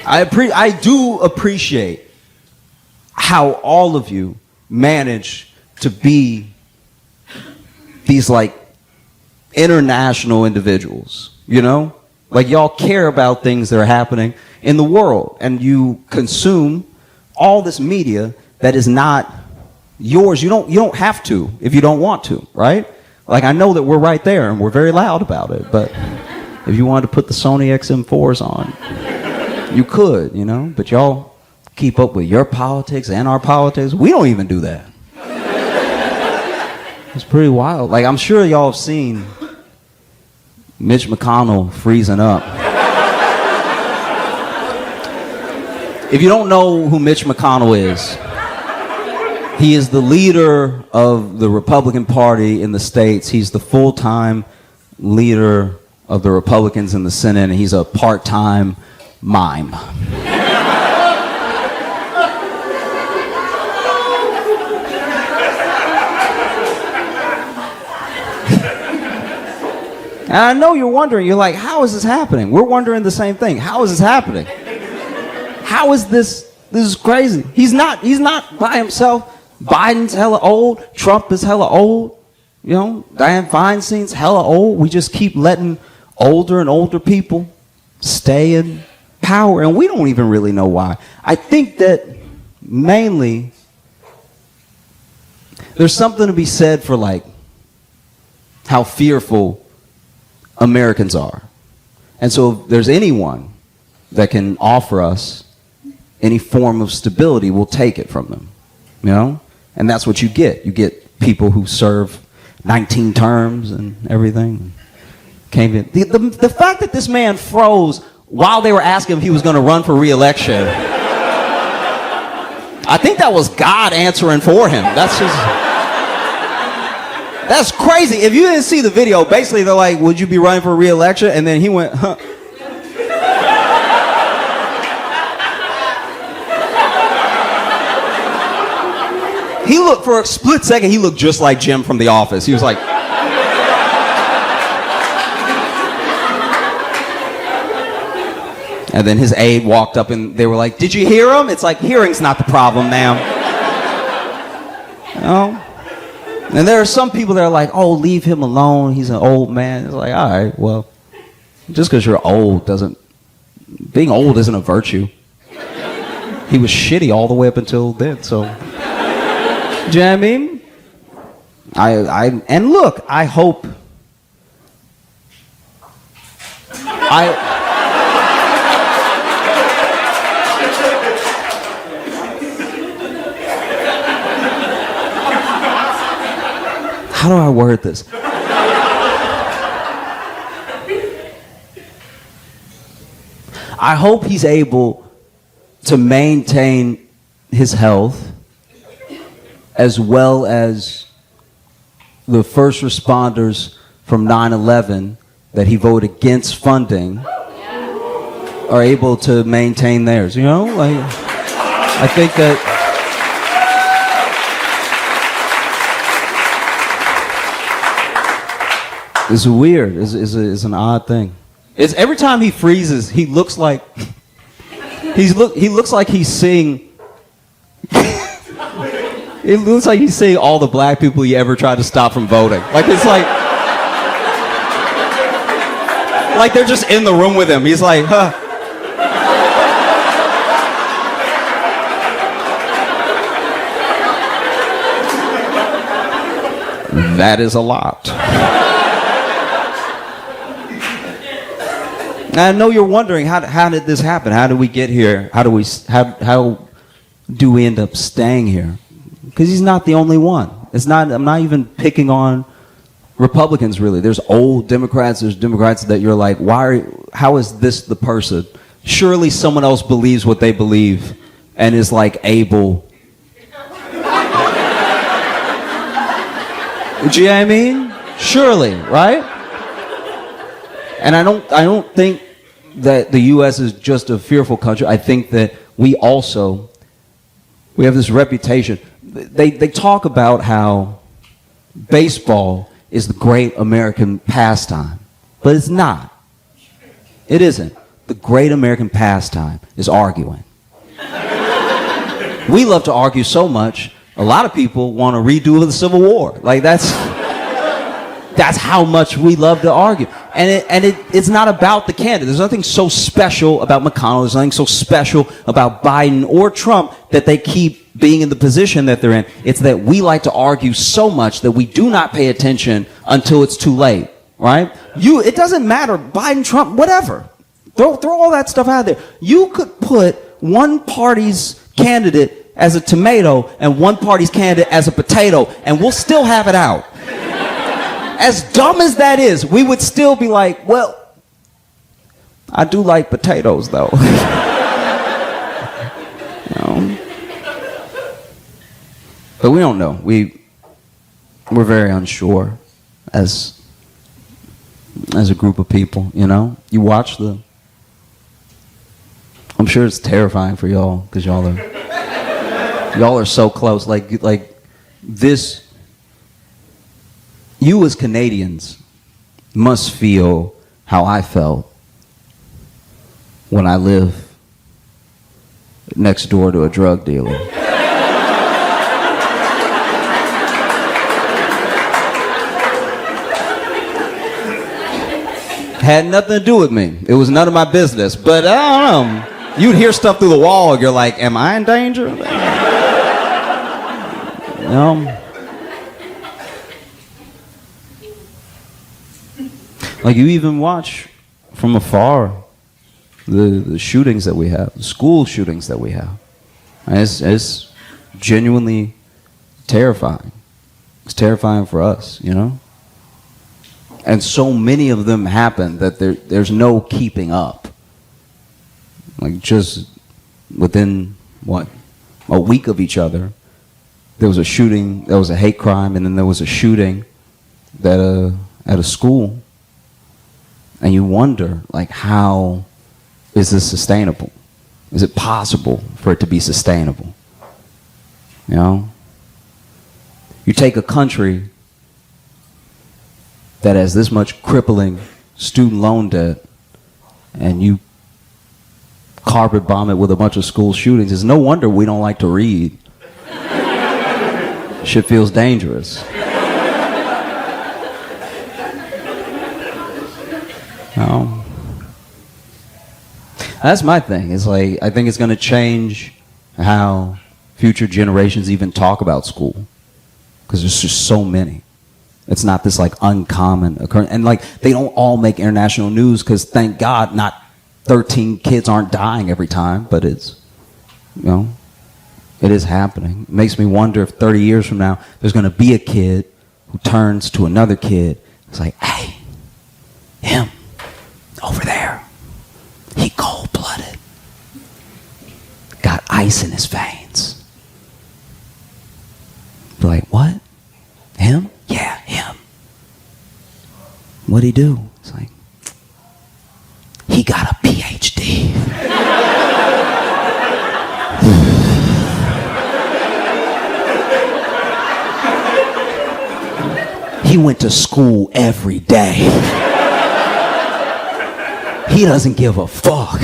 I do appreciate how all of you manage to be these like international individuals, you know? Like y'all care about things that are happening in the world, and you consume all this media that is not yours. You don't have to if you don't want to, right? Like I know that we're right there and we're very loud about it, but if you wanted to put the Sony XM4s on, you could, you know? But y'all keep up with your politics and our politics. We don't even do that. It's pretty wild. Like I'm sure y'all have seen Mitch McConnell freezing up. If you don't know who Mitch McConnell is, he is the leader of the Republican Party in the States. He's the full-time leader of the Republicans in the Senate, and he's a part-time mime. And I know you're wondering, you're like, how is this happening? We're wondering the same thing. How is this happening? How is this? This is crazy. He's not by himself. Biden's hella old. Trump is hella old. You know, Dianne Feinstein's hella old. We just keep letting older and older people stay in power, and we don't even really know why. I think that mainly there's something to be said for like how fearful Americans are. And so if there's anyone that can offer us any form of stability, we'll take it from them, you know? And that's what you get. You get people who serve 19 terms and everything. Can't even, the fact that this man froze while they were asking if he was going to run for re-election, I think that was God answering for him. That's crazy. If you didn't see the video, basically they're like, would you be running for re-election? And then he went, huh. He looked, for a split second, he looked just like Jim from The Office. He was like... And then his aide walked up and they were like, did you hear him? It's like, hearing's not the problem, ma'am. You know? And there are some people that are like, oh, leave him alone. He's an old man. It's like, all right, well, just because you're old doesn't... Being old isn't a virtue. He was shitty all the way up until then, so... Do you know what I mean? And look, I hope... How do I word this? I hope he's able to maintain his health as well as the first responders from 9/11 that he voted against funding are able to maintain theirs. You know, like I think that it's weird. It's an odd thing. It's every time he freezes, he looks like he looks like he's seeing. It looks like he's seeing all the black people he ever tried to stop from voting. Like it's like they're just in the room with him. He's like, huh. That is a lot. I know you're wondering, how did this happen? How did we get here? How do we end up staying here? Because he's not the only one. I'm not even picking on Republicans, really. There's old Democrats, there's Democrats that you're like, how is this the person? Surely someone else believes what they believe and is like able. Do you know what I mean? Surely, right? And I don't think that the U.S. is just a fearful country. I think that we have this reputation. They talk about how baseball is the great American pastime, but it's not. It isn't. the great American pastime is arguing. We love to argue so much, a lot of people want to redo the Civil War. Like, that's how much we love to argue. And it's not about the candidate. There's nothing so special about McConnell. There's nothing so special about Biden or Trump that they keep being in the position that they're in. It's that we like to argue so much that we do not pay attention until it's too late, right? It doesn't matter, Biden, Trump, whatever. Throw all that stuff out there. You could put one party's candidate as a tomato and one party's candidate as a potato, and we'll still have it out. As dumb as that is, we would still be like, well, I do like potatoes, though. You know? But we don't know. We're very unsure as a group of people, you know? You watch I'm sure it's terrifying for y'all, because y'all are so close. Like this, you as Canadians must feel how I felt when I lived next door to a drug dealer. Had nothing to do with me. It was none of my business. But I don't know. You'd hear stuff through the wall, and you're like, am I in danger? Like, you even watch from afar the shootings that we have, the school shootings that we have. And it's genuinely terrifying. It's terrifying for us, you know? And so many of them happen that there's no keeping up. Like, just within, a week of each other, there was a shooting, there was a hate crime, and then there was a shooting at a school. And you wonder, like, how is this sustainable? Is it possible for it to be sustainable? You know? You take a country that has this much crippling student loan debt, and you carpet bomb it with a bunch of school shootings. It's no wonder we don't like to read. Shit feels dangerous. That's my thing. It's like, I think it's going to change how future generations even talk about school, because there's just so many. It's not this like uncommon occurrence, and like they don't all make international news, because thank God not 13 kids aren't dying every time, but it's, you know, it is happening. It makes me wonder if 30 years from now there's going to be a kid who turns to another kid. It's like, hey, him over there, he cold-blooded, got ice in his veins. Be like, what? Him? Yeah, him. What'd he do? It's like, he got a PhD. He went to school every day. He doesn't give a fuck.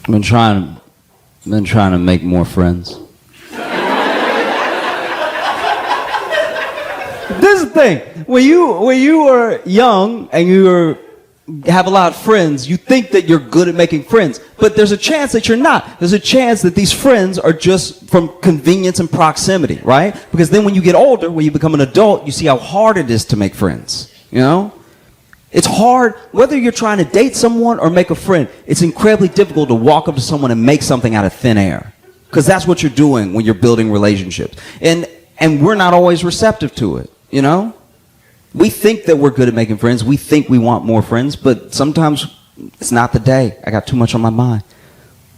I've been trying to make more friends. This is the thing. When you are young and have a lot of friends, you think that you're good at making friends. But there's a chance that you're not. There's a chance that these friends are just from convenience and proximity, right? Because then when you get older, when you become an adult, you see how hard it is to make friends, you know? It's hard, whether you're trying to date someone or make a friend, it's incredibly difficult to walk up to someone and make something out of thin air. Because that's what you're doing when you're building relationships. And we're not always receptive to it, you know? We think that we're good at making friends. We think we want more friends, but sometimes it's not the day. I got too much on my mind.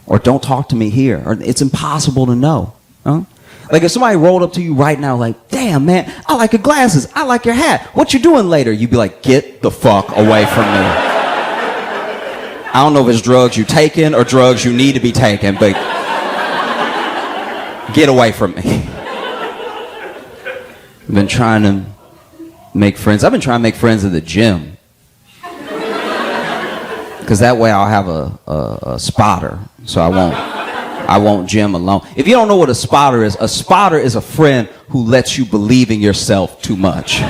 Or don't talk to me here. Or it's impossible to know. Huh? Like if somebody rolled up to you right now like, damn, man, I like your glasses. I like your hat. What you doing later? You'd be like, get the fuck away from me. I don't know if it's drugs you taking or drugs you need to be taking, but get away from me. I've been trying to make friends. I've been trying to make friends at the gym. Because that way I'll have a spotter, so I won't gym alone. If you don't know what a spotter is a friend who lets you believe in yourself too much.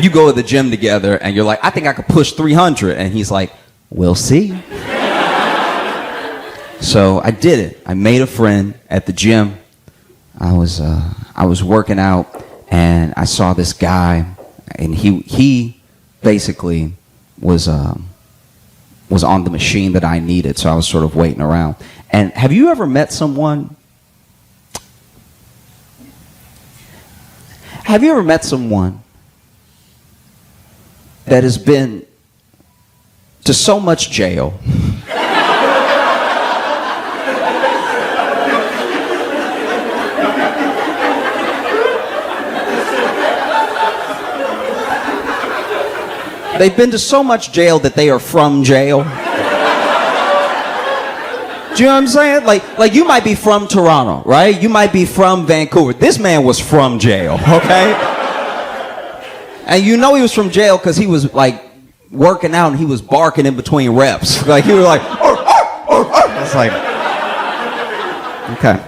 You go to the gym together and you're like, I think I could push 300, and he's like, we'll see. So I did it. I made a friend at the gym. I was working out, and I saw this guy, and he basically was on the machine that I needed, so I was sort of waiting around. And have you ever met someone? Have you ever met someone that has been to so much jail? They've been to so much jail that they are from jail. Do you know what I'm saying? Like you might be from Toronto, right? You might be from Vancouver. This man was from jail, okay? And you know he was from jail because he was like working out and he was barking in between reps. Like he was like, arr, arr, arr, arr. It's like, okay.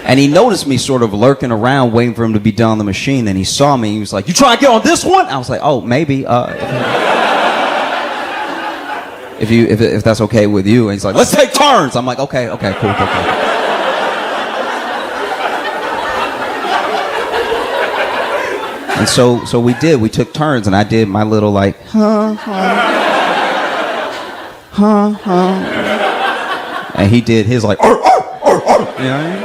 And he noticed me sort of lurking around, waiting for him to be done on the machine. And he saw me. He was like, "You trying to get on this one?" I was like, "Oh, maybe. If that's okay with you." And he's like, "Let's take turns." I'm like, "Okay, cool." And so we did. We took turns, and I did my little like, and he did his like, arr, arr, arr, arr. You know what I mean?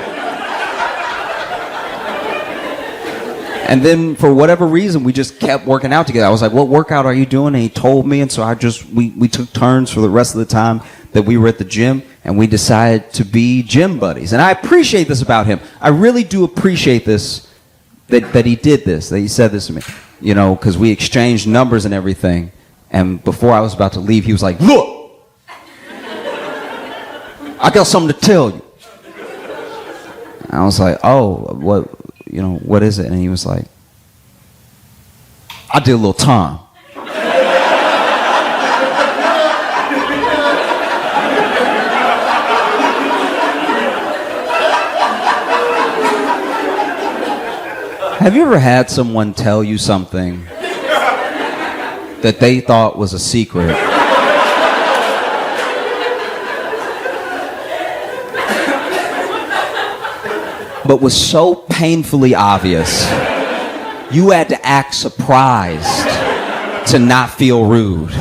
And then for whatever reason, we just kept working out together. I was like, "What workout are you doing?" And he told me. And so we took turns for the rest of the time that we were at the gym, and we decided to be gym buddies. And I appreciate this about him. I really do appreciate this, that he did this, that he said this to me, you know, because we exchanged numbers and everything. And before I was about to leave, he was like, "Look, I got something to tell you." And I was like, "Oh, what? You know, what is it?" And he was like, "I did a little time." Have you ever had someone tell you something that they thought was a secret? But was so painfully obvious, you had to act surprised to not feel rude.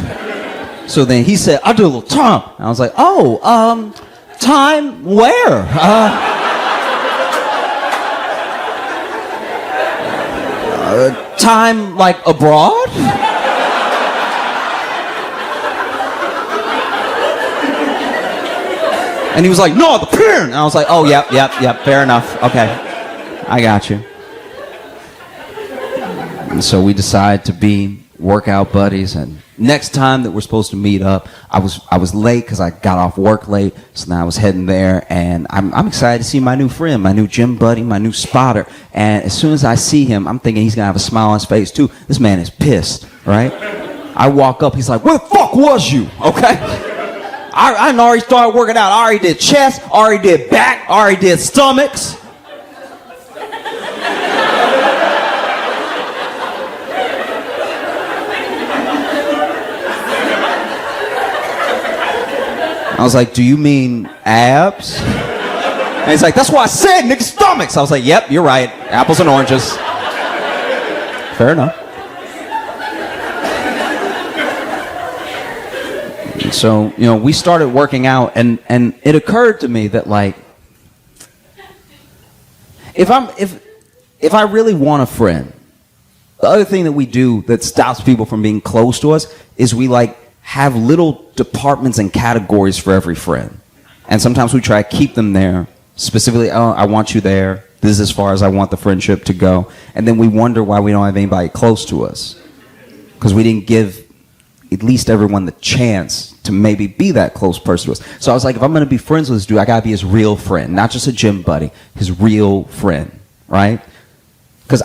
So then he said, "I do a little time." And I was like, "Oh, time where?" Time like abroad? And he was like, "No, the pen." And I was like, "Oh, yep, fair enough. Okay, I got you." And so we decided to be workout buddies. And next time that we're supposed to meet up, I was late because I got off work late. So now I was heading there, and I'm excited to see my new friend, my new gym buddy, my new spotter. And as soon as I see him, I'm thinking he's gonna have a smile on his face too. This man is pissed, right? I walk up, he's like, "Where the fuck was you?" Okay. I already started working out. I already did chest, already did back, already did stomachs. I was like, "Do you mean abs?" And he's like, "That's what I said, nigga, stomachs." I was like, "Yep, you're right. Apples and oranges." Fair enough. So, you know, we started working out, and it occurred to me that, like, if I really want a friend, the other thing that we do that stops people from being close to us is we, like, have little departments and categories for every friend. And sometimes we try to keep them there. Specifically, "Oh, I want you there. this is as far as I want the friendship to go. And then we wonder why we don't have anybody close to us. Because we didn't give at least everyone the chance to maybe be that close person to us. So I was like, if I'm going to be friends with this dude, I got to be his real friend, not just a gym buddy, his real friend, right? Because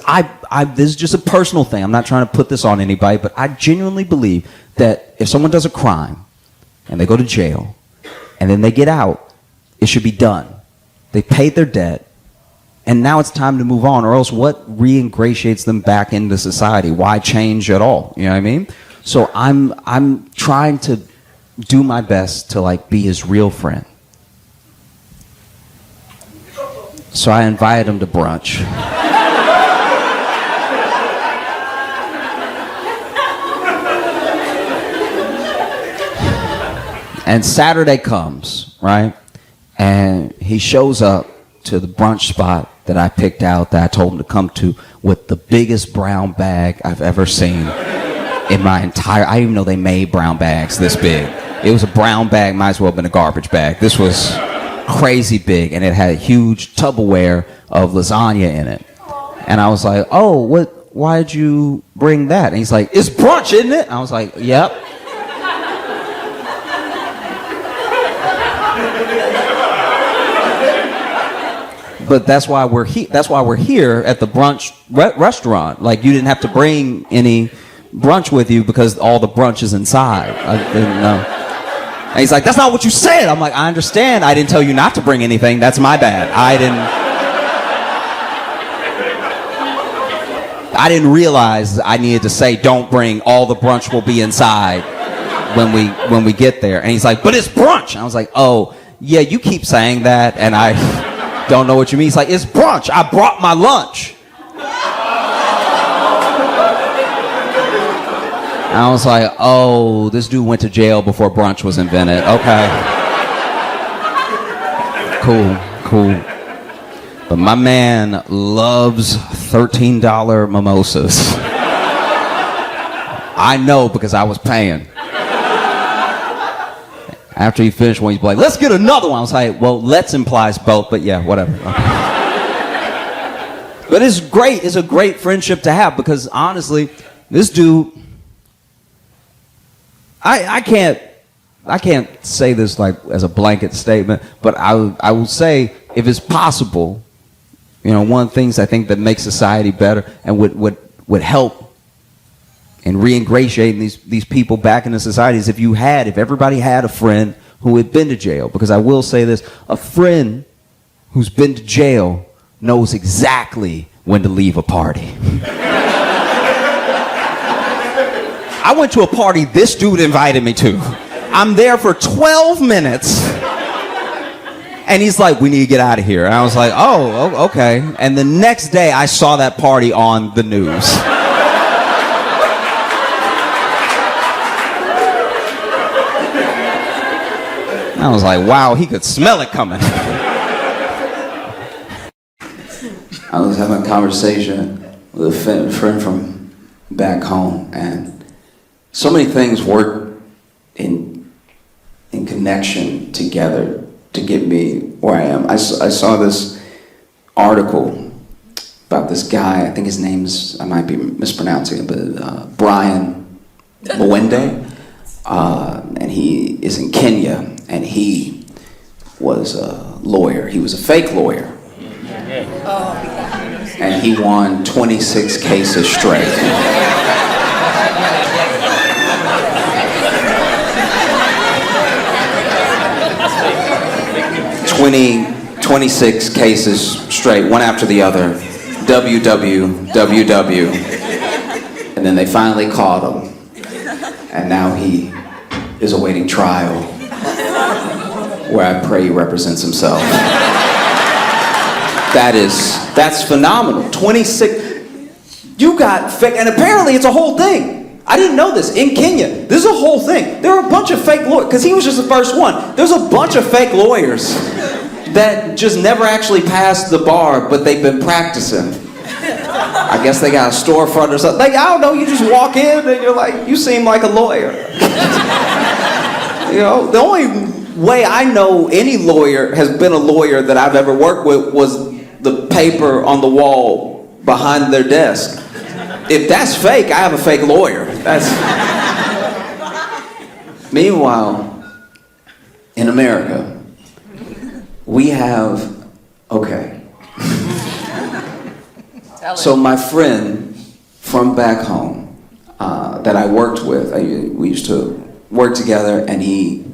this is just a personal thing. I'm not trying to put this on anybody, but I genuinely believe that if someone does a crime and they go to jail and then they get out, it should be done. They paid their debt, and now it's time to move on, or else what reingratiates them back into society? Why change at all? You know what I mean? So I'm trying to do my best to like be his real friend. So I invited him to brunch. And Saturday comes, right? And he shows up to the brunch spot that I picked out, that I told him to come to, with the biggest brown bag I've ever seen in my entire... I didn't even know they made brown bags this big. It was a brown bag, might as well have been a garbage bag. This was crazy big, and it had a huge Tupperware of lasagna in it. And I was like, oh, why'd you bring that? And he's like, it's brunch, isn't it? I was like, yep. But that's why we're here at the brunch restaurant. Like, you didn't have to bring any brunch with you because all the brunch is inside. I didn't know. And he's like, that's not what you said. I'm like, I understand. I didn't tell you not to bring anything. That's my bad. I didn't realize I needed to say, don't bring, all the brunch will be inside when we get there. And he's like, but it's brunch. And I was like, oh, yeah, you keep saying that, and I don't know what you mean. He's like, it's brunch. I brought my lunch. I was like, oh, this dude went to jail before brunch was invented. Okay. Cool. But my man loves $13 mimosas. I know because I was paying. After he finished one, he's like, let's get another one. I was like, well, let's implies both, but yeah, whatever. Okay. But it's great. It's a great friendship to have because honestly, this dude, I can't say this like as a blanket statement, but I will say, if it's possible, you know, one of the things I think that makes society better and would help in reingratiating these people back into society is if everybody had a friend who had been to jail. Because I will say this, a friend who's been to jail knows exactly when to leave a party. I went to a party this dude invited me to. I'm there for 12 minutes. And he's like, we need to get out of here. And I was like, oh, okay. And the next day I saw that party on the news. I was like, wow, he could smell it coming. I was having a conversation with a friend from back home, and so many things work in connection together to get me where I am. I saw this article about this guy, I think his name's, I might be mispronouncing it, but Brian Mwende, and he is in Kenya. And he was a lawyer. He was a fake lawyer. And he won 26 cases straight. 26 cases straight, one after the other. WWWW. And then they finally caught him. And now he is awaiting trial, where I pray he represents himself. That's phenomenal. 26, you got fake, and apparently it's a whole thing. I didn't know this. In Kenya, this is a whole thing. There are a bunch of fake lawyers, because he was just the first one. There's a bunch of fake lawyers that just never actually passed the bar, but they've been practicing. I guess they got a storefront or something. Like, I don't know, you just walk in and you're like, you seem like a lawyer. You know, the only way I know any lawyer has been a lawyer that I've ever worked with was the paper on the wall behind their desk. If that's fake, I have a fake lawyer. Meanwhile, in America, we have, okay. So my friend from back home that I worked with, we used to work together, and he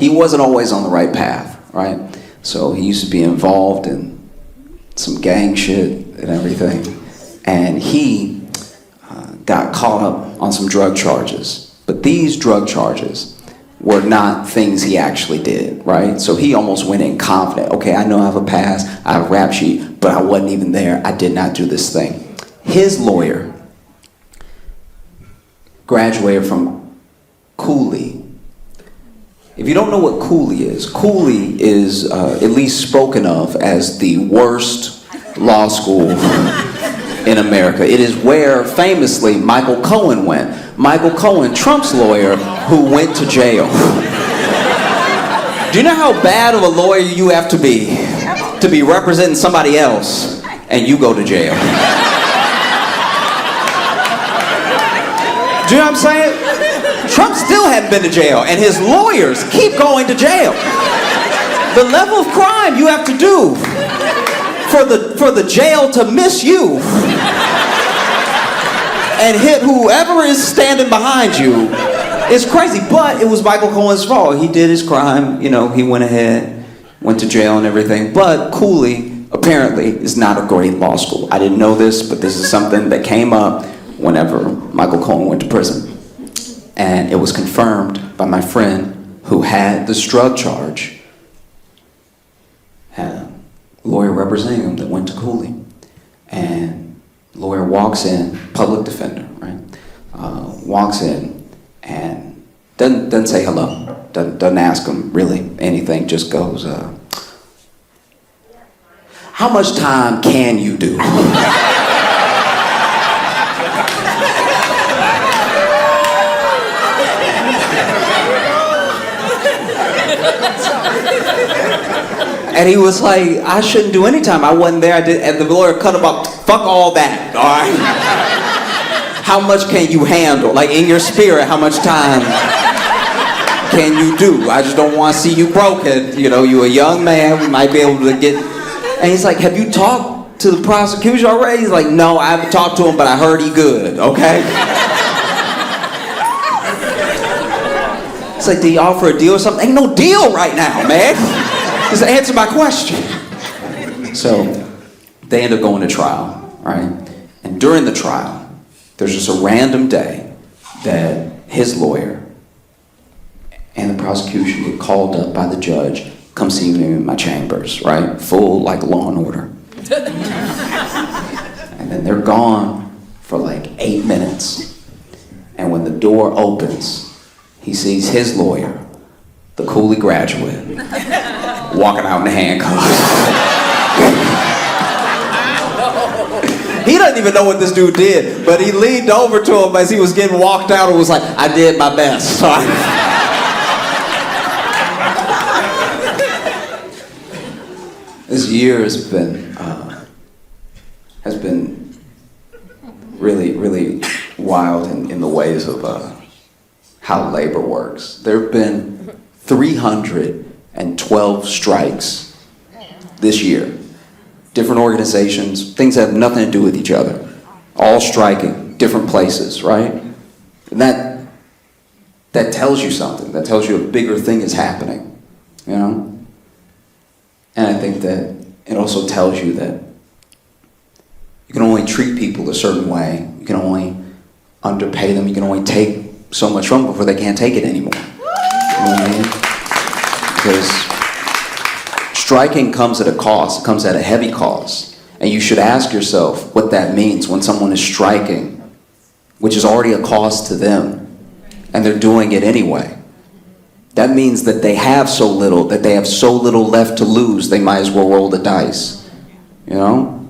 wasn't always on the right path, right? So he used to be involved in some gang shit and everything. And he got caught up on some drug charges. But these drug charges were not things he actually did, right? So he almost went in confident. Okay, I know I have a past, I have a rap sheet, but I wasn't even there. I did not do this thing. His lawyer graduated from Cooley. If you don't know what Cooley is at least spoken of as the worst law school in America. It is where, famously, Michael Cohen went. Michael Cohen, Trump's lawyer, who went to jail. Do you know how bad of a lawyer you have to be representing somebody else and you go to jail? Do you know what I'm saying? Trump still hadn't been to jail, and his lawyers keep going to jail. The level of crime you have to do for the jail to miss you and hit whoever is standing behind you is crazy. But it was Michael Cohen's fault. He did his crime, you know, he went ahead, went to jail and everything. But Cooley apparently is not a great law school. I didn't know this, but this is something that came up whenever Michael Cohen went to prison. And it was confirmed by my friend who had this drug charge, had a lawyer representing him that went to Cooley. And the lawyer walks in, public defender, right? Walks in and doesn't say hello, doesn't ask him really anything, just goes, how much time can you do? And he was like, I shouldn't do any time. I wasn't there. I did. And the lawyer cut him off. Fuck all that, all right? How much can you handle? Like, in your spirit, how much time can you do? I just don't want to see you broken. You know, you're a young man. We might be able to get... And he's like, have you talked to the prosecution already? He's like, no, I haven't talked to him, but I heard he good, okay? It's like, did you offer a deal or something? Ain't no deal right now, man. Just answer my question. So they end up going to trial, right? And during the trial, there's just a random day that his lawyer and the prosecution get called up by the judge, come see me in my chambers, right? Full like Law and Order. And then they're gone for like 8 minutes. And when the door opens, he sees his lawyer, the Cooley graduate, walking out in handcuffs. He doesn't even know what this dude did, but he leaned over to him as he was getting walked out and was like, I did my best. This year has been really, really wild in the ways of how labor works. There have been 312 strikes this year. Different organizations, things that have nothing to do with each other. All striking, different places, right? And that tells you something. That tells you a bigger thing is happening, you know? And I think that it also tells you that you can only treat people a certain way. You can only underpay them. You can only take so much from them before they can't take it anymore. You know what I mean? Because striking comes at a cost. It comes at a heavy cost. And you should ask yourself what that means when someone is striking, which is already a cost to them, and they're doing it anyway. That means that they have so little, that they have so little left to lose, they might as well roll the dice. You know?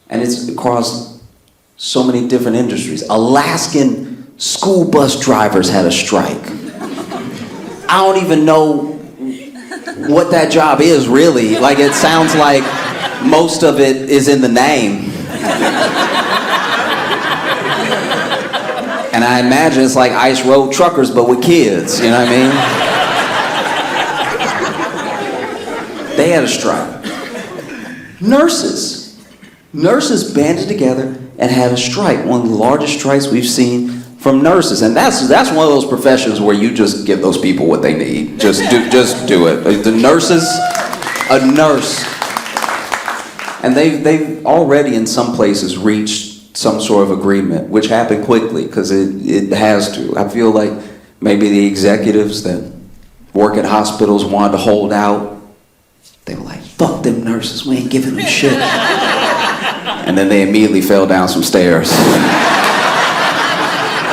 And it's across so many different industries. Alaskan school bus drivers had a strike. I don't even know what that job is really. Like, it sounds like most of it is in the name. And I imagine it's like Ice Road Truckers, but with kids, you know what I mean? They had a strike. Nurses banded together and had a strike, one of the largest strikes we've seen from nurses. And that's one of those professions where you just give those people what they need. Just do it. The nurses, a nurse, and they've already in some places reached some sort of agreement, which happened quickly because it has to. I feel like maybe the executives that work at hospitals wanted to hold out. They were like, fuck them nurses, we ain't giving them shit. And then they immediately fell down some stairs.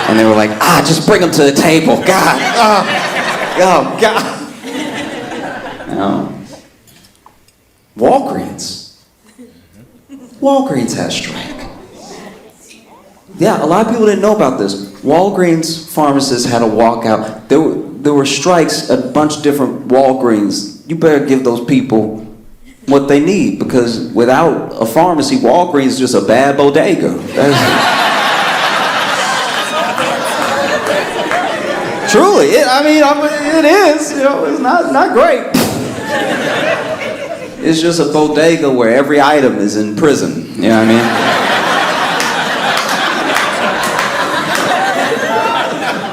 And they were like, just bring them to the table, God. Oh, God. Walgreens has strike. Yeah, a lot of people didn't know about this. Walgreens pharmacists had a walkout. There were strikes at a bunch of different Walgreens. You better give those people what they need, because without a pharmacy, Walgreens is just a bad bodega. Truly, it is. You know, it's not great. It's just a bodega where every item is in prison. You know what I mean?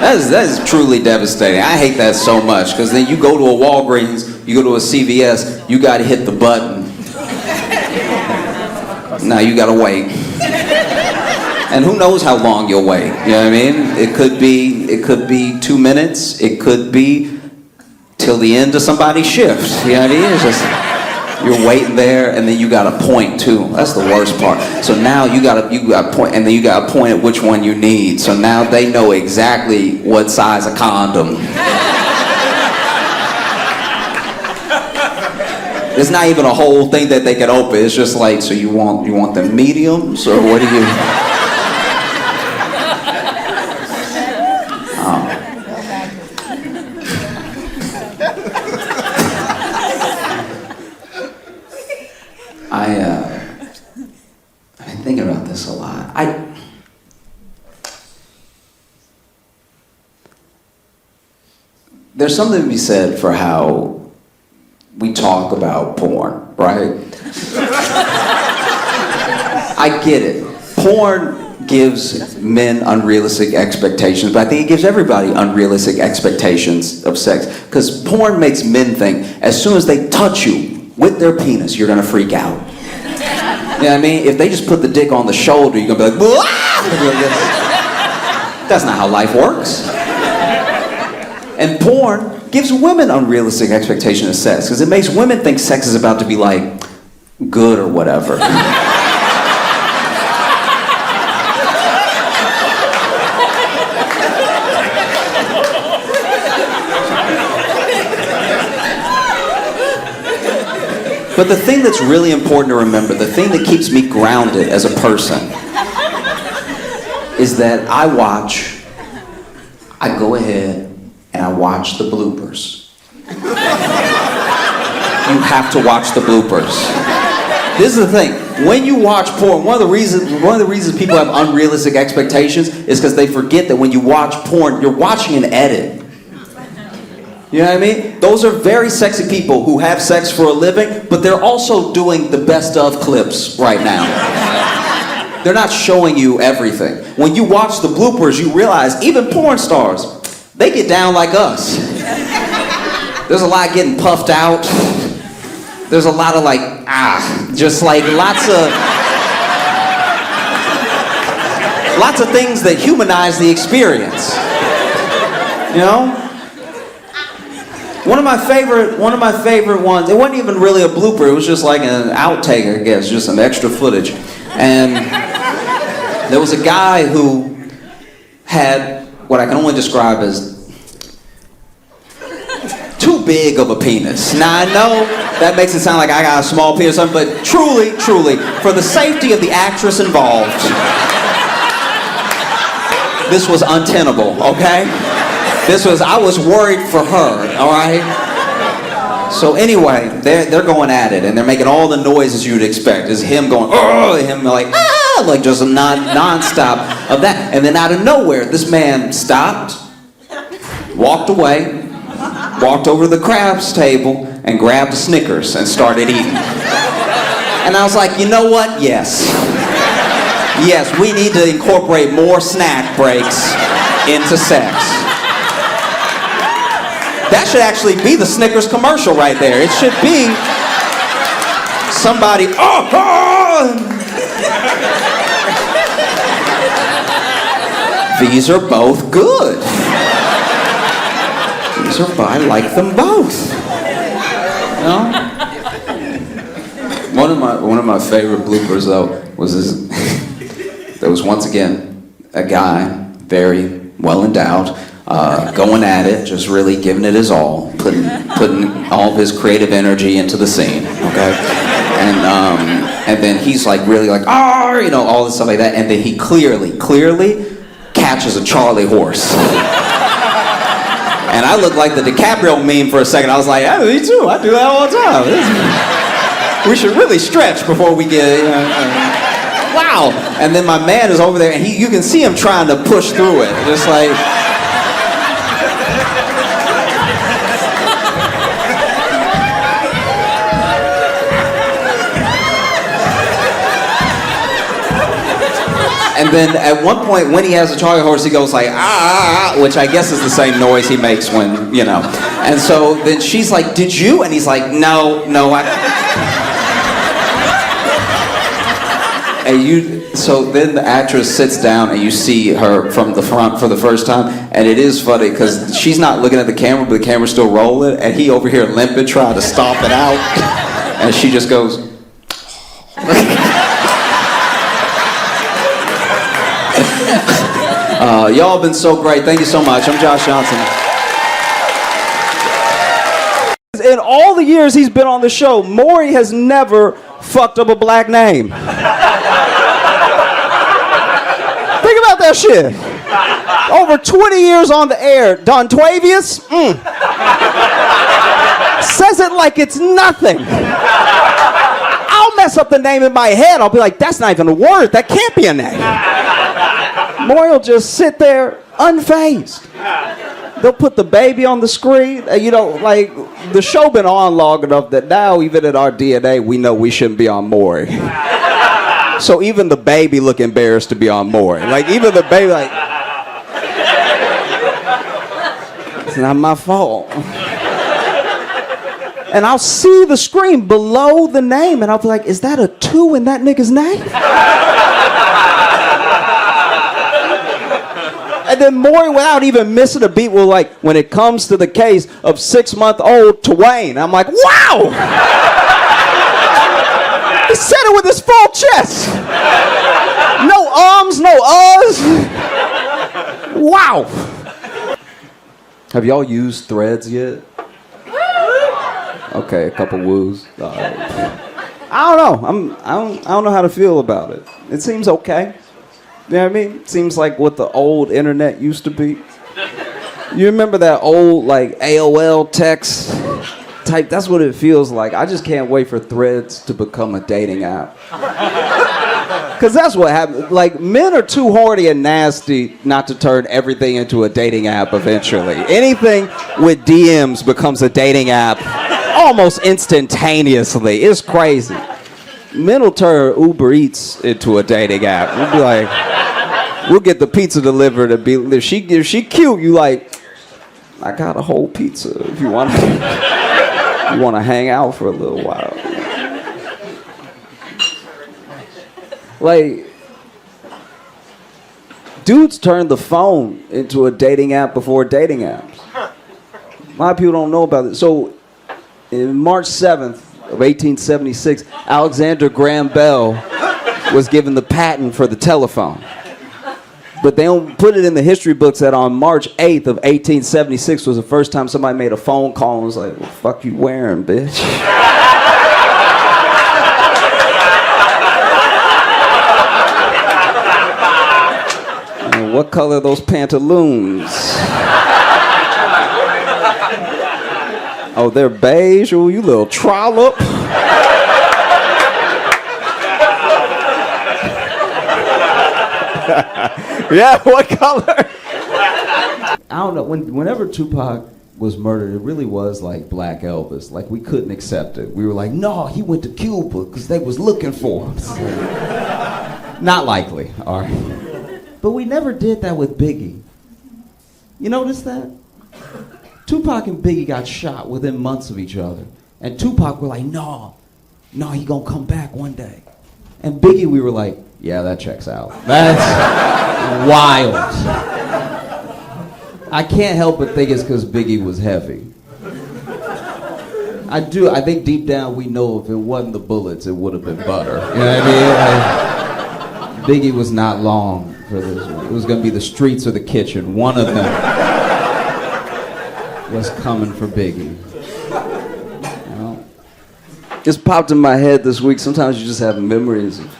That is truly devastating. I hate that so much, because then you go to a Walgreens, you go to a CVS, you got to hit the button. Now you got to wait. And who knows how long you'll wait? You know what I mean? It could be 2 minutes. It could be till the end of somebody's shift. You know what I mean? It's just, you're waiting there, and then you got a point too. That's the worst part. So now you got point, and then you got to point at which one you need. So now they know exactly what size of condom. It's not even a whole thing that they can open. It's just like, so you want them mediums, or what do you? I've been thinking about this a lot. There's something to be said for how we talk about porn, right? I get it. Porn gives men unrealistic expectations, but I think it gives everybody unrealistic expectations of sex. Because porn makes men think as soon as they touch you with their penis, you're gonna freak out. You know what I mean? If they just put the dick on the shoulder, you're gonna be like, that's not how life works. And porn gives women unrealistic expectations of sex, because it makes women think sex is about to be like good or whatever. But the thing that's really important to remember, the thing that keeps me grounded as a person, is that I go ahead and I watch the bloopers. You have to watch the bloopers. This is the thing. When you watch porn, one of the reasons people have unrealistic expectations is because they forget that when you watch porn, you're watching an edit. You know what I mean? Those are very sexy people who have sex for a living, but they're also doing the best of clips right now. They're not showing you everything. When you watch the bloopers, you realize even porn stars, they get down like us. There's a lot getting puffed out. There's a lot of like, just like lots of things that humanize the experience. You know? One of my favorite ones, it wasn't even really a blooper, it was just like an outtake, I guess, just some extra footage. And there was a guy who had what I can only describe as too big of a penis. Now I know that makes it sound like I got a small penis or something, but truly, for the safety of the actress involved, this was untenable, okay? I was worried for her, all right? So anyway, they're going at it, and they're making all the noises you'd expect. It's him going, oh, him like, ah, like just a non-stop of that. And then out of nowhere, this man stopped, walked away, walked over to the crabs table, and grabbed a Snickers and started eating. And I was like, you know what? Yes. Yes, we need to incorporate more snack breaks into sex. That should actually be the Snickers commercial right there. It should be somebody, These are both good. These are, I like them both. You know? One of my favorite bloopers though was this. There was once again a guy, very well endowed, going at it, just really giving it his all, putting all of his creative energy into the scene, okay? And then he's like really like, you know, all this stuff like that, and then he clearly catches a Charlie horse. And I looked like the DiCaprio meme for a second. I was like, yeah, me too, I do that all the time. We should really stretch before we get, wow. And then my man is over there, and you can see him trying to push through it, just like. And then at one point, when he has a Charlie horse, he goes like, which I guess is the same noise he makes when, you know. And so then she's like, did you? And he's like, no, I. So then the actress sits down and you see her from the front for the first time, and it is funny because she's not looking at the camera, but the camera's still rolling, and he over here limping, trying to stomp it out, and she just goes. Y'all have been so great. Thank you so much. I'm Josh Johnson. In all the years he's been on the show, Maury has never fucked up a black name. Think about that shit. Over 20 years on the air, Dontwavius, says it like it's nothing. I'll mess up the name in my head. I'll be like, that's not even a word. That can't be a name. Maury will just sit there unfazed. They'll put the baby on the screen. You know, like, the show been on long enough that now, even in our DNA, we know we shouldn't be on Maury. So even the baby look embarrassed to be on Maury. Like, even the baby, like, it's not my fault. And I'll see the screen below the name, and I'll be like, is that a 2 in that nigga's name? And then Maury, without even missing a beat, will like, when it comes to the case of 6-month-old Twain, I'm like, wow! He said it with his full chest. No ums, no uhs. Wow. Have y'all used Threads yet? Okay, a couple woos. I don't know. I don't know how to feel about it. It seems okay. You know what I mean? It seems like what the old internet used to be. You remember that old like AOL text type? That's what it feels like. I just can't wait for Threads to become a dating app. Because that's what happens. Like, men are too horny and nasty not to turn everything into a dating app eventually. Anything with DMs becomes a dating app almost instantaneously. It's crazy. Men will turn Uber Eats into a dating app. We'll be like, we'll get the pizza delivered and be, if she cute, you like, I got a whole pizza if you want to hang out for a little while. Like, dudes turned the phone into a dating app before dating apps. A lot of people don't know about it. So, in March 7th of 1876, Alexander Graham Bell was given the patent for the telephone. But they don't put it in the history books that on March 8th of 1876 was the first time somebody made a phone call and was like, what the fuck you wearing, bitch? And what color are those pantaloons? Oh, they're beige? Oh, you little trollop. Yeah, what color? I don't know. Whenever Tupac was murdered, it really was like Black Elvis. Like, we couldn't accept it. We were like, no, he went to Cuba because they was looking for him. Not likely, all right. But we never did that with Biggie. You notice that? Tupac and Biggie got shot within months of each other. And Tupac were like, no, he gonna come back one day. And Biggie, we were like, yeah, that checks out. That's wild. I can't help but think it's because Biggie was heavy. I think deep down we know if it wasn't the bullets, it would have been butter. You know what I mean? Like, Biggie was not long for this. It was going to be the streets or the kitchen. One of them was coming for Biggie. You know? Just popped in my head this week. Sometimes you just have memories of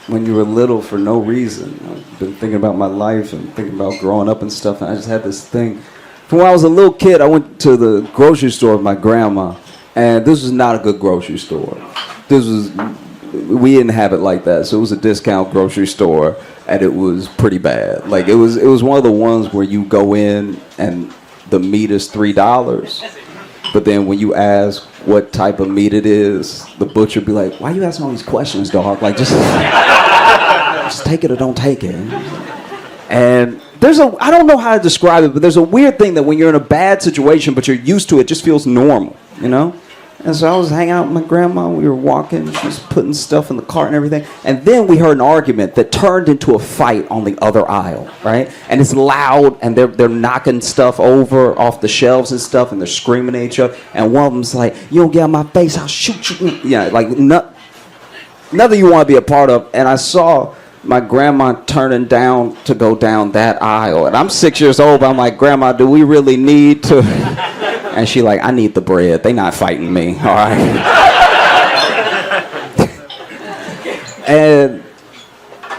when you were little for no reason. I've been thinking about my life and thinking about growing up and stuff, and I just had this thing. From when I was a little kid, I went to the grocery store with my grandma, and this was not a good grocery store. We didn't have it like that, so it was a discount grocery store, and it was pretty bad. Like, it was one of the ones where you go in and the meat is $3, but then when you ask what type of meat it is, the butcher be like, why are you asking all these questions, dog? Like, just take it or don't take it. And I don't know how to describe it, but there's a weird thing that when you're in a bad situation, but you're used to it, just feels normal, you know? And so I was hanging out with my grandma, we were walking, she was putting stuff in the cart and everything, and then we heard an argument that turned into a fight on the other aisle, right? And it's loud, and they're knocking stuff over off the shelves and stuff, and they're screaming at each other, and one of them's like, you don't get out my face, I'll shoot you. Yeah, like, nothing you want to be a part of. And I saw my grandma turning down to go down that aisle, and I'm 6 years old, but I'm like, Grandma, do we really need to? And she like, I need the bread. They not fighting me, all right? And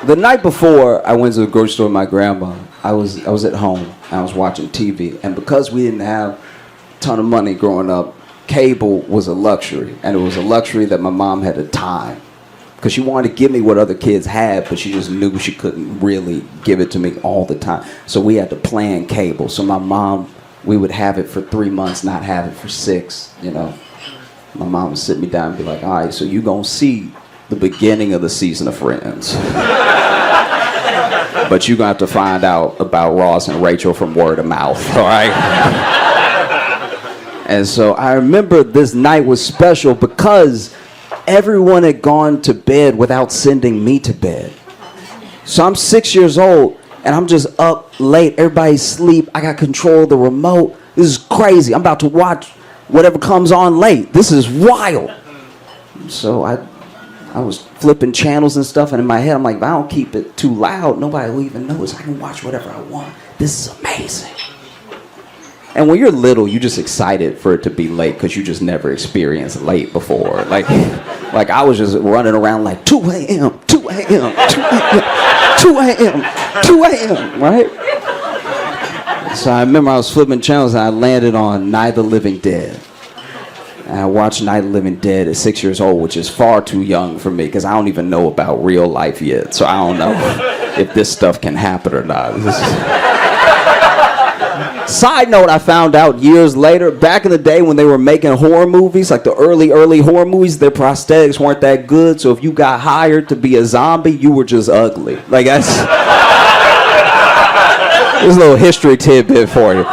the night before I went to the grocery store with my grandma, I was at home, and I was watching TV. And because we didn't have a ton of money growing up, cable was a luxury. And it was a luxury that my mom had to time. Because she wanted to give me what other kids had, but she just knew she couldn't really give it to me all the time. So we had to plan cable. So my mom, we would have it for 3 months, not have it for 6, you know. My mom would sit me down and be like, all right, so you gonna see the beginning of the season of Friends. But you're gonna have to find out about Ross and Rachel from word of mouth, all right? And so I remember this night was special because everyone had gone to bed without sending me to bed. So I'm 6 years old, and I'm just up late. Everybody's asleep. I got control of the remote. This is crazy. I'm about to watch whatever comes on late. This is wild. So I was flipping channels and stuff, and in my head, I'm like, if I don't keep it too loud, nobody will even notice. I can watch whatever I want. This is amazing. And when you're little, you're just excited for it to be late because you just never experienced late before. Like I was just running around like 2 a.m., 2 a.m., 2 a.m., 2 a.m., 2 a.m., right? So I remember I was flipping channels and I landed on Night of the Living Dead. And I watched Night of the Living Dead at 6 years old, which is far too young for me because I don't even know about real life yet. So I don't know if this stuff can happen or not. Side note, I found out years later, back in the day when they were making horror movies, like the early horror movies, their prosthetics weren't that good. So if you got hired to be a zombie, you were just ugly. Like, that's... There's a little history tidbit for you.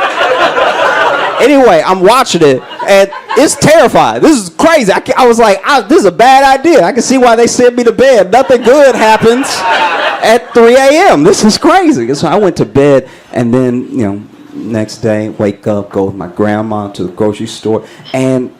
Anyway, I'm watching it, and it's terrifying. This is crazy. I was like, this is a bad idea. I can see why they sent me to bed. Nothing good happens at 3 a.m. This is crazy. So I went to bed, and then, you know, next day, wake up, go with my grandma to the grocery store, and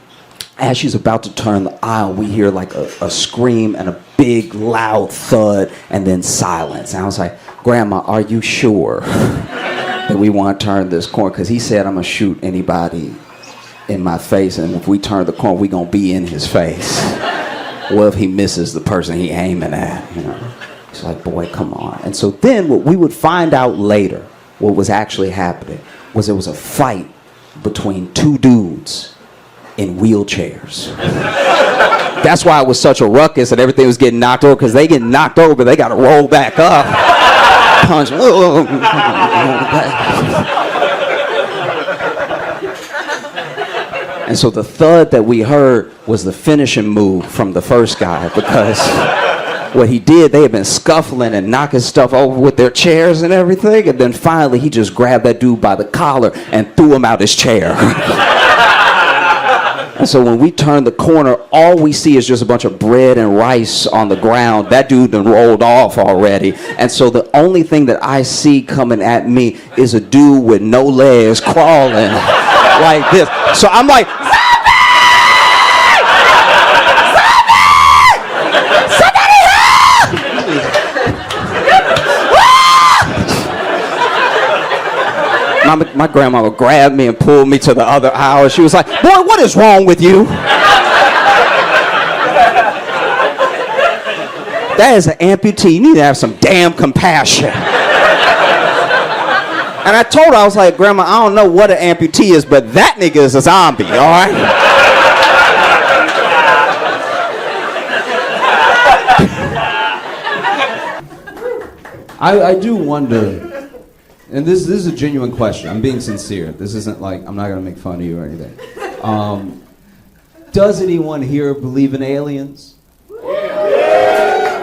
as she's about to turn the aisle, we hear like a scream and a big loud thud and then silence. And I was like, Grandma, are you sure that we want to turn this corner? Because he said I'm going to shoot anybody in my face, and if we turn the corner, we're going to be in his face. What if he misses the person he aiming at? You know, it's like, boy, come on. And so then what we would find out later, what was actually happening was there was a fight between two dudes in wheelchairs. That's why it was such a ruckus and everything was getting knocked over, because they get knocked over, they got to roll back up. Punch. And so the thud that we heard was the finishing move from the first guy, because what he did, they had been scuffling and knocking stuff over with their chairs and everything, and then finally he just grabbed that dude by the collar and threw him out his chair. And so when we turn the corner, all we see is just a bunch of bread and rice on the ground. That dude done rolled off already. And so the only thing that I see coming at me is a dude with no legs crawling like this. So I'm like, my grandma would grab me and pull me to the other aisle. She was like, boy, what is wrong with you? That is an amputee. You need to have some damn compassion. And I told her, I was like, Grandma, I don't know what an amputee is, but that nigga is a zombie, all right? I do wonder. And this is a genuine question. I'm being sincere. This isn't like, I'm not going to make fun of you or anything. Does anyone here believe in aliens?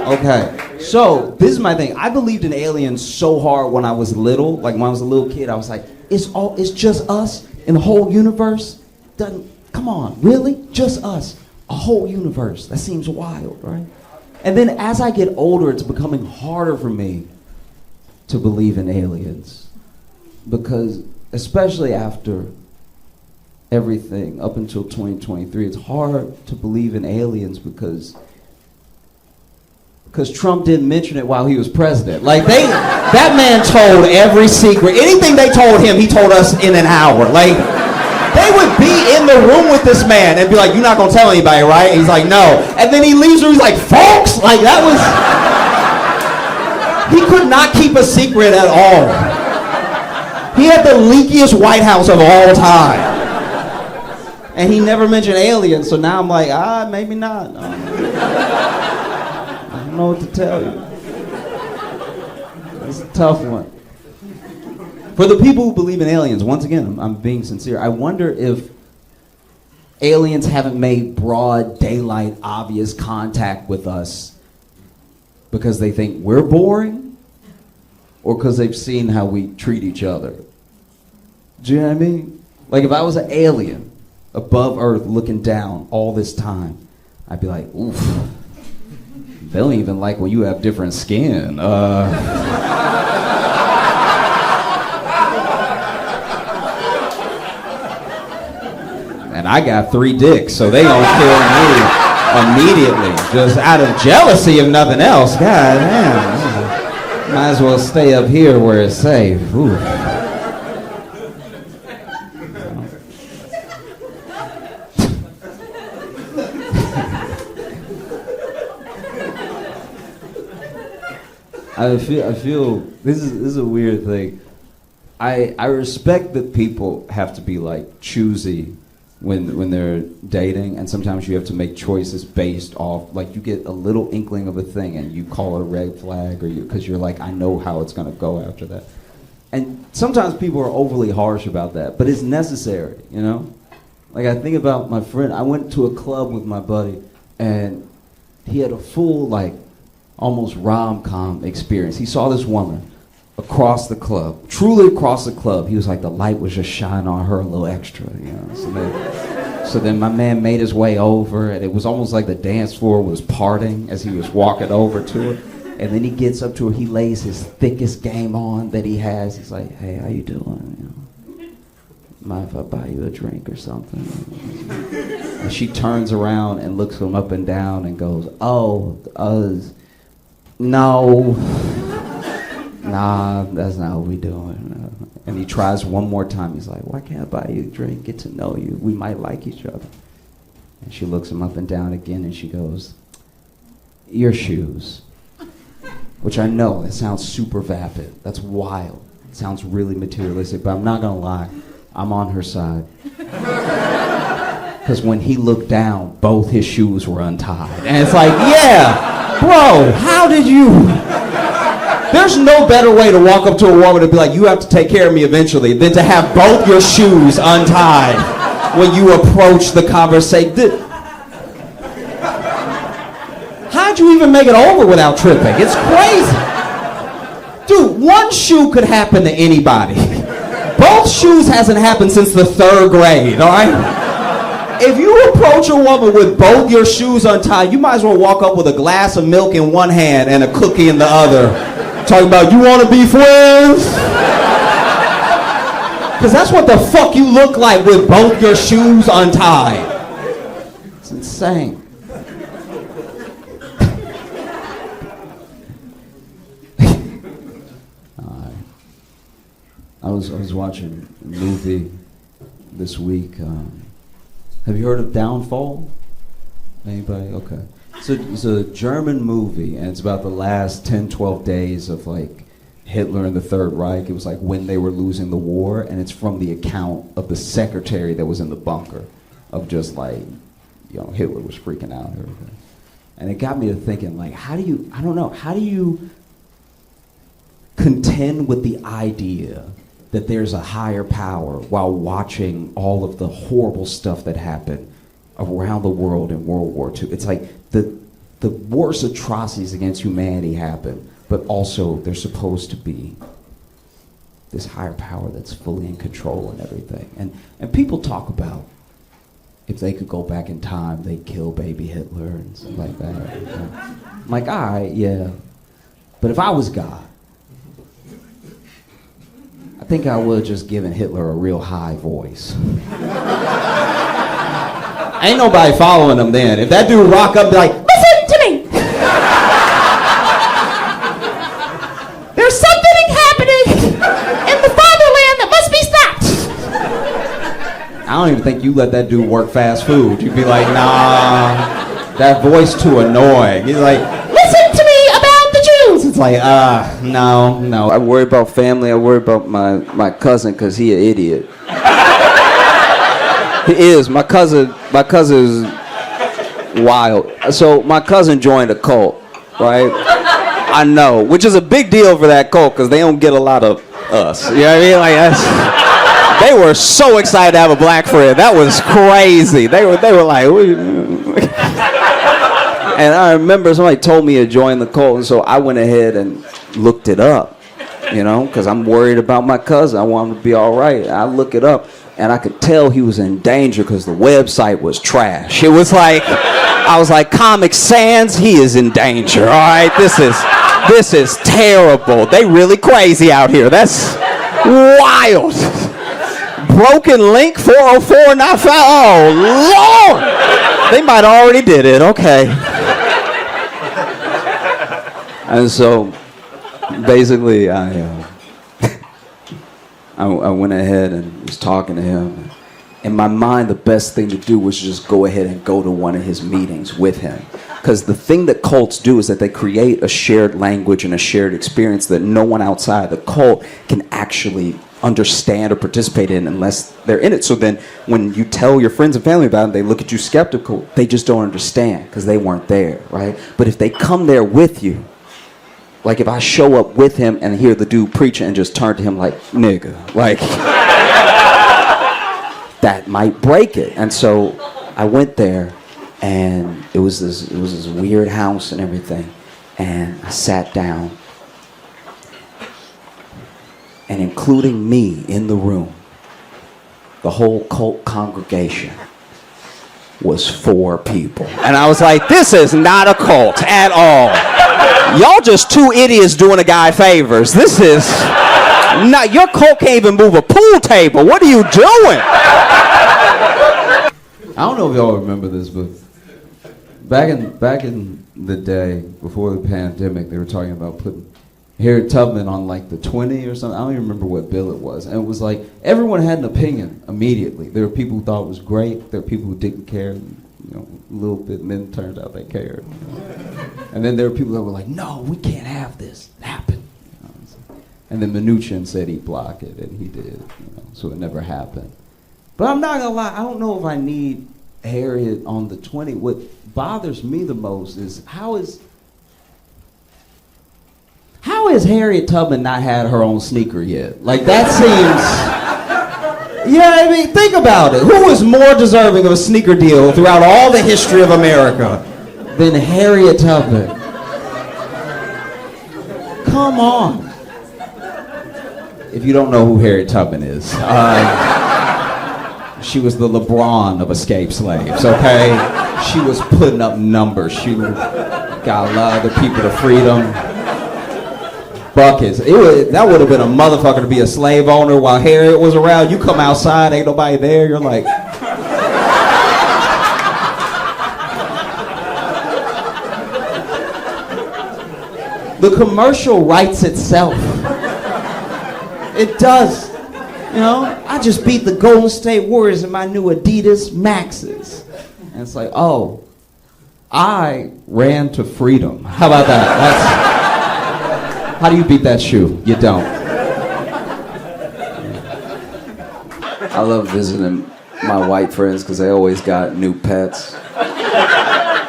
Okay. So, this is my thing. I believed in aliens so hard when I was little. Like, when I was a little kid, I was like, it's just us in the whole universe? Come on, really? Just us. A whole universe. That seems wild, right? And then as I get older, it's becoming harder for me to believe in aliens, because especially after everything up until 2023, it's hard to believe in aliens because Trump didn't mention it while he was president. Like that man told every secret. Anything they told him, he told us in an hour. Like they would be in the room with this man and be like, "You're not gonna tell anybody, right?" And he's like, "No." And then he leaves and he's like, "Folks," like that was. He could not keep a secret at all. He had the leakiest White House of all time. And he never mentioned aliens, so now I'm like, maybe not. I don't know what to tell you. It's a tough one. For the people who believe in aliens, once again, I'm being sincere, I wonder if aliens haven't made broad daylight obvious contact with us because they think we're boring, or because they've seen how we treat each other. Do you know what I mean? Like if I was an alien above Earth looking down all this time, I'd be like, oof, they don't even like when you have different skin. And I got 3 dicks, so they gonna kill me immediately, just out of jealousy if nothing else. God damn, might as well stay up here where it's safe. Ooh. I feel this is a weird thing. I respect that people have to be like choosy when they're dating, and sometimes you have to make choices based off, like you get a little inkling of a thing and you call it a red flag, or because you're like, I know how it's gonna go after that. And sometimes people are overly harsh about that, but it's necessary, you know? Like I think about my friend, I went to a club with my buddy and he had a full like almost rom-com experience. He saw this woman across the club, truly across the club. He was like, the light was just shining on her a little extra, you know. So then my man made his way over, and it was almost like the dance floor was parting as he was walking over to her. And then he gets up to her, he lays his thickest game on that he has. He's like, hey, how you doing? You know, mind if I buy you a drink or something? And she turns around and looks him up and down and goes, no. Nah, that's not what we doing. And he tries one more time. He's like, why can't I buy you a drink? Get to know you. We might like each other. And she looks him up and down again and she goes, your shoes. Which I know, it sounds super vapid. That's wild. It sounds really materialistic, but I'm not gonna lie. I'm on her side. Because when he looked down, both his shoes were untied. And it's like, yeah, bro, how did you? There's no better way to walk up to a woman and be like, you have to take care of me eventually, than to have both your shoes untied when you approach the conversation. How'd you even make it over without tripping? It's crazy. Dude, one shoe could happen to anybody. Both shoes hasn't happened since the 3rd grade, all right? If you approach a woman with both your shoes untied, you might as well walk up with a glass of milk in one hand and a cookie in the other. Talking about, you want to be friends? Because that's what the fuck you look like with both your shoes untied. It's insane. I was watching a movie this week. Have you heard of Downfall? Anybody? Okay. It's a German movie, and it's about the last 10, 12 days of like Hitler and the Third Reich. It was like when they were losing the war, and it's from the account of the secretary that was in the bunker of just like, you know, Hitler was freaking out and everything. And it got me to thinking, like, how do you contend with the idea that there's a higher power while watching all of the horrible stuff that happened around the world in World War II? It's like the worst atrocities against humanity happen, but also there's supposed to be this higher power that's fully in control and everything. And people talk about if they could go back in time, they'd kill baby Hitler and stuff like that. You know? I'm like, all right, yeah. But if I was God, I think I would have just given Hitler a real high voice. Ain't nobody following him then. If that dude rock up and be like, listen to me! There's something happening in the fatherland that must be stopped! I don't even think you let that dude work fast food. You'd be like, nah, that voice too annoying. He's like, listen to me about the Jews! It's like, no. I worry about family. I worry about my cousin because he an idiot. He is. My cousin is wild. So my cousin joined a cult, right? I know, which is a big deal for that cult because they don't get a lot of us. You know what I mean? Like, they were so excited to have a black friend. That was crazy. They were like, and I remember somebody told me to join the cult, and so I went ahead and looked it up, you know, because I'm worried about my cousin. I want him to be all right. I look it up. And I could tell he was in danger because the website was trash. It was like, I was like, Comic Sans, he is in danger, all right? This is terrible. They really crazy out here. That's wild. Broken link, 404 not found. Oh, Lord. They might already did it, okay. And so, basically, I went ahead and was talking to him. In my mind, the best thing to do was just go ahead and go to one of his meetings with him. Because the thing that cults do is that they create a shared language and a shared experience that no one outside the cult can actually understand or participate in unless they're in it. So then when you tell your friends and family about it, they look at you skeptical. They just don't understand because they weren't there, right? But if they come there with you, like if I show up with him and hear the dude preaching and just turn to him like, nigga, like, that might break it. And so I went there, and it was this weird house and everything. And I sat down, and including me in the room, the whole cult congregation was 4 people. And I was like, this is not a cult at all. Y'all just 2 idiots doing a guy favors. This is not, your cult can't even move a pool table. What are you doing? I don't know if y'all remember this, but back in the day, before the pandemic, they were talking about putting Harriet Tubman on like the 20 or something. I don't even remember what bill it was. And it was like, everyone had an opinion immediately. There were people who thought it was great. There were people who didn't care, you know, a little bit, and then it turned out they cared. You know? And then there were people that were like, no, we can't have this happen. You know? And then Mnuchin said he'd block it, and he did. You know? So it never happened. But I'm not gonna lie, I don't know if I need Harriet on the 20. What bothers me the most is how has Harriet Tubman not had her own sneaker yet? Like, that seems... You know what I mean? Think about it. Who is more deserving of a sneaker deal throughout all the history of America than Harriet Tubman? Come on. If you don't know who Harriet Tubman is, she was the LeBron of escaped slaves, okay? She was putting up numbers. She got a lot of the people to freedom. Buckets. That would have been a motherfucker to be a slave owner while Harriet was around. You come outside, ain't nobody there. You're like... The commercial writes itself. It does. You know, I just beat the Golden State Warriors in my new Adidas Maxes. And it's like, oh, I ran to freedom. How about that? How do you beat that shoe? You don't. I love visiting my white friends because they always got new pets.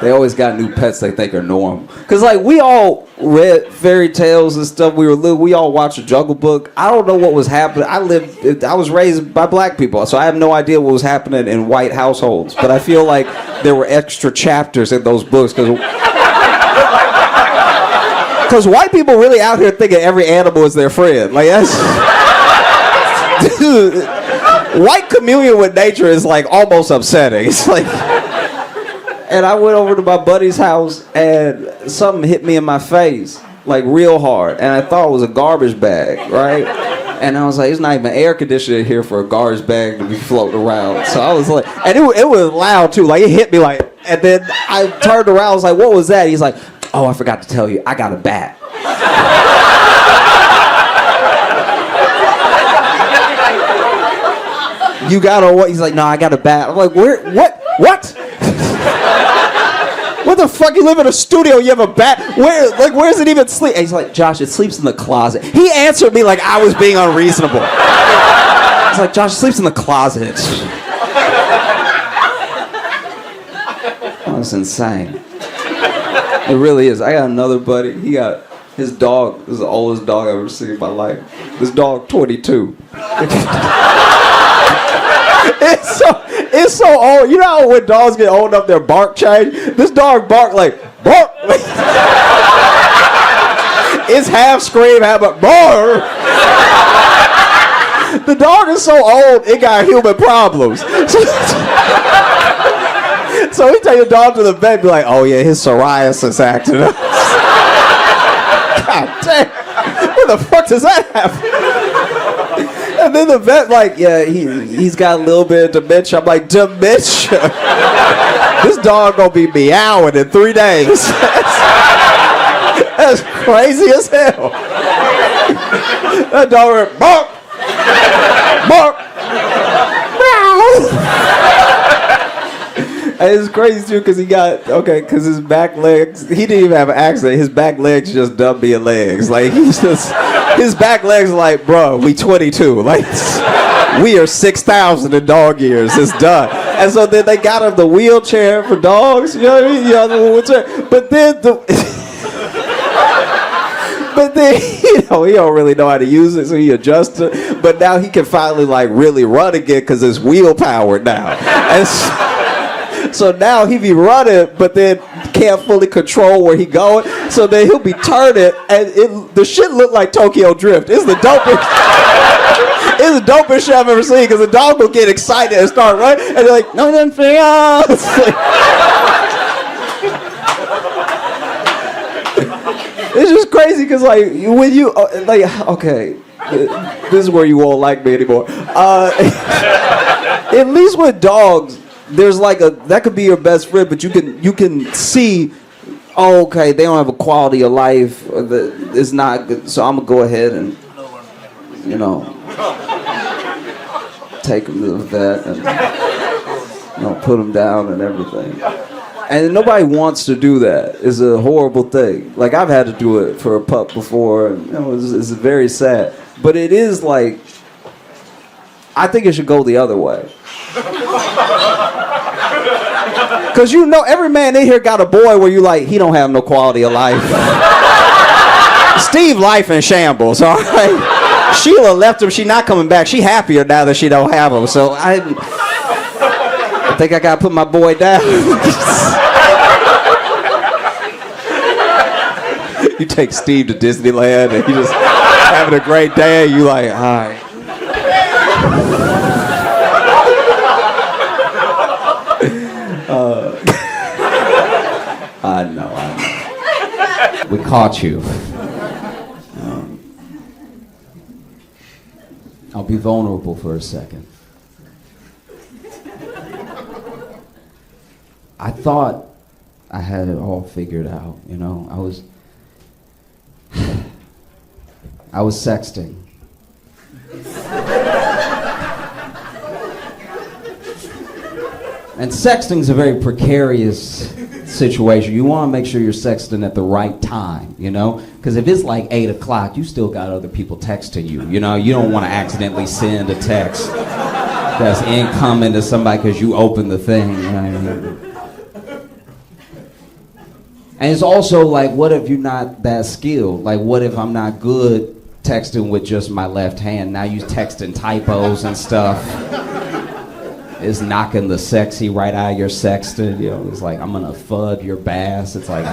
They always got new pets they think are normal. Because, like, we all read fairy tales and stuff. We were little. We all watched the Jungle Book. I don't know what was happening. I was raised by black people, so I have no idea what was happening in white households. But I feel like there were extra chapters in those books because white people really out here thinking every animal is their friend. Like, that's... Dude, white communion with nature is, like, almost upsetting. It's like... And I went over to my buddy's house and something hit me in my face, like real hard. And I thought it was a garbage bag, right? And I was like, it's not even air conditioning here for a garbage bag to be floating around. So I was like, and it was loud too, like it hit me like, and then I turned around, I was like, what was that? He's like, oh, I forgot to tell you, I got a bat. You got a what? He's like, no, I got a bat. I'm like, where, what? What the fuck? You live in a studio, you have a bat? Where's it even sleep? And he's like, Josh, it sleeps in the closet. He answered me like I was being unreasonable. He's like, Josh, it sleeps in the closet. That's insane. It really is. I got another buddy. He got his dog. This is the oldest dog I've ever seen in my life. This dog, 22. It's so old. You know how when dogs get old enough, their bark change? This dog bark like, bark. It's half scream, half bark. The dog is so old, it got human problems. So we take the dog to the vet and be like, oh yeah, his psoriasis acting up. God damn. What the fuck does that happen? And then the vet like, yeah, he's got a little bit of dementia. I'm like, dementia? This dog gonna be meowing in 3 days. That's crazy as hell. That dog went, bark, bark, meow. And it's crazy too because because his back legs, he didn't even have an accident. His back legs just done being legs. Like his back legs are like, bro, we 22. Like we are 6,000 in dog years. It's done. And so then they got him the wheelchair for dogs. You know what I mean? The wheelchair. But then he don't really know how to use it, so he adjusts it. But now he can finally like really run again because it's wheel powered now. And so now he be running, but then can't fully control where he going. So then he'll be turning, and the shit look like Tokyo Drift. It's the dopest shit I've ever seen because the dog will get excited and start running, and they're like, no, nothing else. It's just crazy because like when you like, okay, this is where you won't like me anymore. At least with dogs, there's like that could be your best friend, but you can see, oh, okay, they don't have a quality of life that is not good, so I'm gonna go ahead and take them to the vet and put them down and everything. And nobody wants to do that. It's a horrible thing. Like I've had to do it for a pup before, and it's very sad. But it is like, I think it should go the other way. Because you know every man in here got a boy where you like, he don't have no quality of life. Steve life in shambles, all right? Sheila left him, she not coming back. She happier now that she don't have him. So I think I gotta put my boy down. You take Steve to Disneyland and you just having a great day, you like, all right. I know. We caught you. I'll be vulnerable for a second. I thought I had it all figured out, you know. I was sexting. And sexting's a very precarious situation. You want to make sure you're sexting at the right time, you know? Because if it's like 8 o'clock, you still got other people texting you, you know? You don't want to accidentally send a text that's incoming to somebody because you opened the thing, you know what I mean? And it's also like, what if you're not that skilled? Like, what if I'm not good texting with just my left hand? Now you texting typos and stuff. It's knocking the sexy right out of your sexting. You know, it's like, I'm gonna fud your bass. It's like,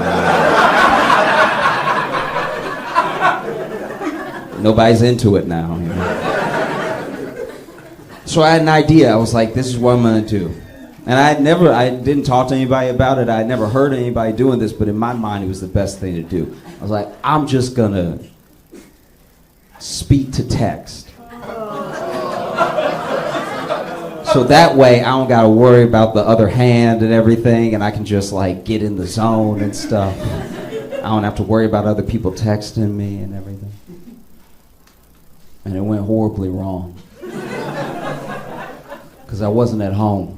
nobody's into it now. You know? So I had an idea. I was like, this is what I'm gonna do. And I didn't talk to anybody about it. I had never heard anybody doing this, but in my mind, it was the best thing to do. I was like, I'm just gonna speak to text. So that way, I don't gotta worry about the other hand and everything, and I can just like get in the zone and stuff. I don't have to worry about other people texting me and everything. And it went horribly wrong. Because I wasn't at home.